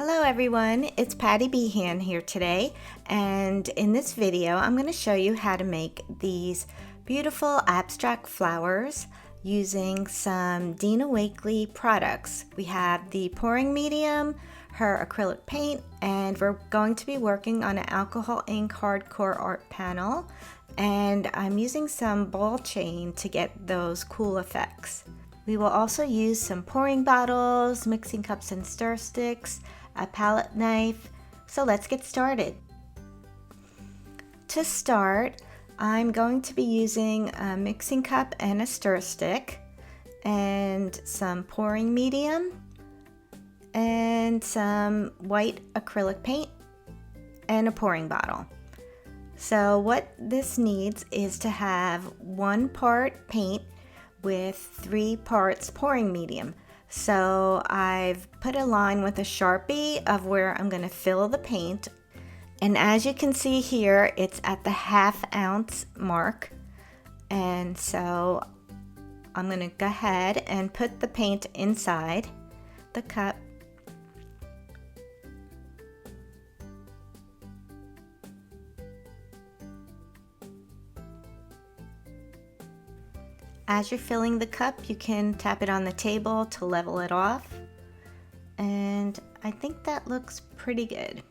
Hello everyone, it's Patti Behan here today, and in this video I'm going to show you how to make these beautiful abstract flowers using some Dina Wakley products. We have the pouring medium, her acrylic paint, and we're going to be working on an alcohol ink hardcore art panel, and I'm using some ball chain to get those cool effects. We will also use some pouring bottles, mixing cups and stir sticks, a palette knife. So let's get started. To start, I'm going to be using a mixing cup and a stir stick and some pouring medium and some white acrylic paint and a pouring bottle. So what this needs is to have 1 part paint with 3 parts pouring medium. So I've put a line with a Sharpie of where I'm going to fill the paint, and as you can see here, it's at the 1/2 ounce mark, and so I'm going to go ahead and put the paint inside the cup. As you're filling the cup, you can tap it on the table to level it off, and I think that looks pretty good.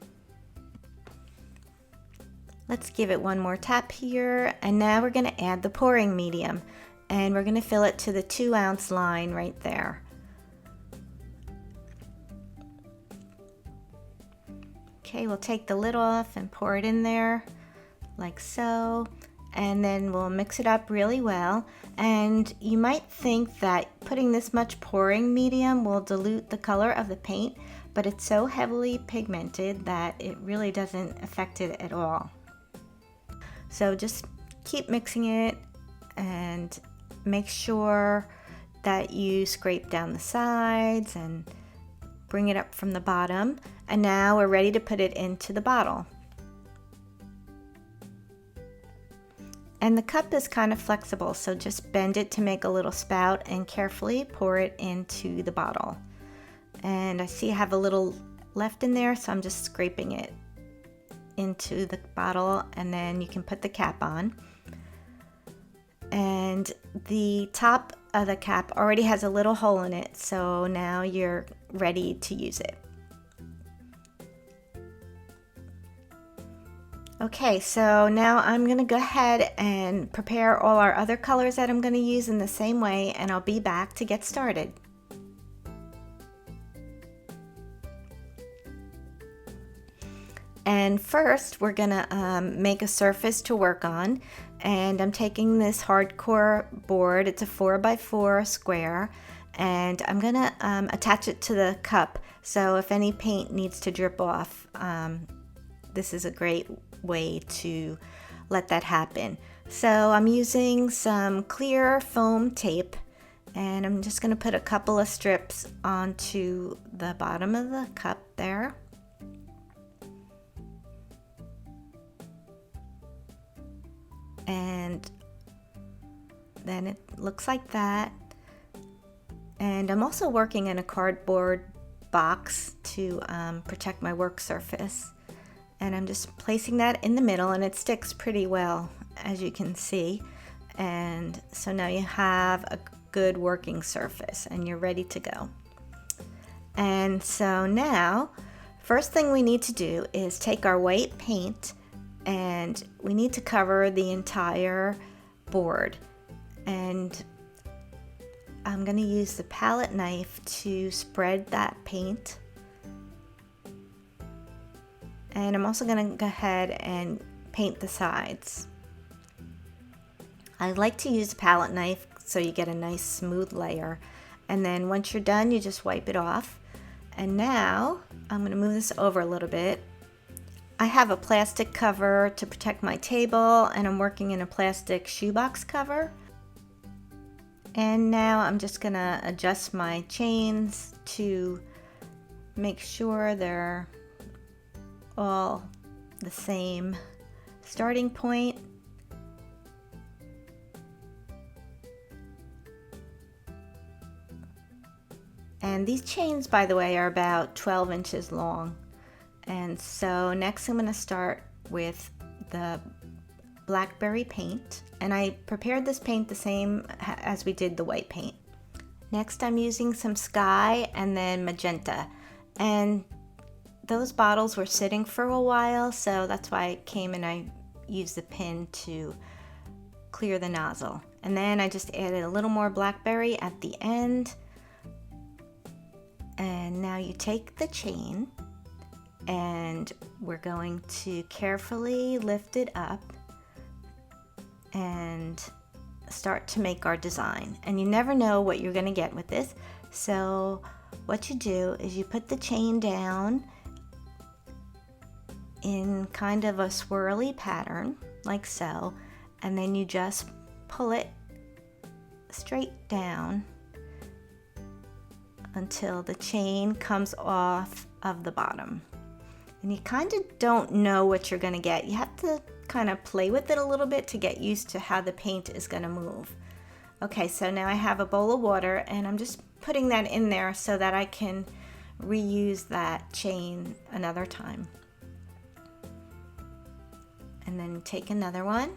Let's give it one more tap here, and now we're going to add the pouring medium, and we're going to fill it to the 2 ounce line right there. Okay, we'll take the lid off and pour it in there like so. And then we'll mix it up really well. And you might think that putting this much pouring medium will dilute the color of the paint, but it's so heavily pigmented that it really doesn't affect it at all. So just keep mixing it and make sure that you scrape down the sides and bring it up from the bottom. And now we're ready to put it into the bottle. And the cup is kind of flexible, so just bend it to make a little spout and carefully pour it into the bottle. And I see I have a little left in there, so I'm just scraping it into the bottle, and then you can put the cap on. And the top of the cap already has a little hole in it, so now you're ready to use it. Okay, so now I'm going to go ahead and prepare all our other colors that I'm going to use in the same way, and I'll be back to get started. And first we're going to make a surface to work on, and I'm taking this hardcore board. It's a 4x4 square, and I'm going to attach it to the cup, so if any paint needs to drip off, this is a great way to let that happen. So I'm using some clear foam tape, and I'm just going to put a couple of strips onto the bottom of the cup there. And then it looks like that. And I'm also working in a cardboard box to protect my work surface. And I'm just placing that in the middle, and it sticks pretty well, as you can see. And so now you have a good working surface and you're ready to go. And so now, first thing we need to do is take our white paint, and we need to cover the entire board. And I'm going to use the palette knife to spread that paint. And I'm also going to go ahead and paint the sides. I like to use a palette knife so you get a nice smooth layer. And then once you're done, you just wipe it off. And now I'm going to move this over a little bit. I have a plastic cover to protect my table, and I'm working in a plastic shoebox cover. And now I'm just going to adjust my chains to make sure they're all the same starting point. And these chains, by the way, are about 12 inches long. And so next I'm going to start with the blackberry paint, and I prepared this paint the same as we did the white paint. Next I'm using some sky and then magenta, and those bottles were sitting for a while, so that's why I came and I used the pin to clear the nozzle. And then I just added a little more blackberry at the end. And now you take the chain and we're going to carefully lift it up and start to make our design. And you never know what you're going to get with this, so what you do is you put the chain down in kind of a swirly pattern like so, and then you just pull it straight down until the chain comes off of the bottom. And you kind of don't know what you're going to get. You have to kind of play with it a little bit to get used to how the paint is going to move. Okay, so now I have a bowl of water, and I'm just putting that in there so that I can reuse that chain another time. And then take another one,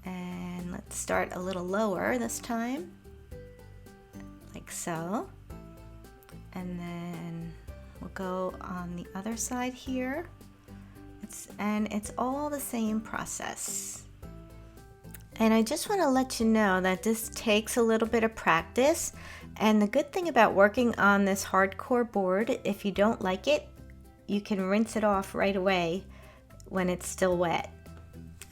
and let's start a little lower this time, like so. And then we'll go on the other side here. It's all the same process. And I just want to let you know that this takes a little bit of practice. And the good thing about working on this hardcore board, if you don't like it, you can rinse it off right away when it's still wet.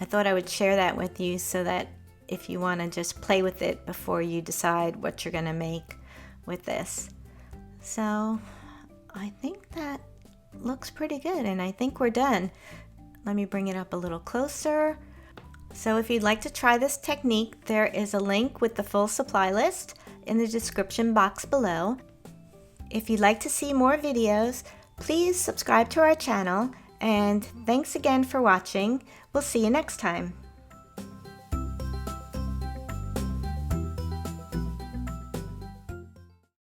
I thought I would share that with you so that if you want to just play with it before you decide what you're going to make with this. So I think that looks pretty good, and I think we're done. Let me bring it up a little closer. So if you'd like to try this technique, there is a link with the full supply list in the description box below. If you'd like to see more videos, please subscribe to our channel, and thanks again for watching. We'll see you next time.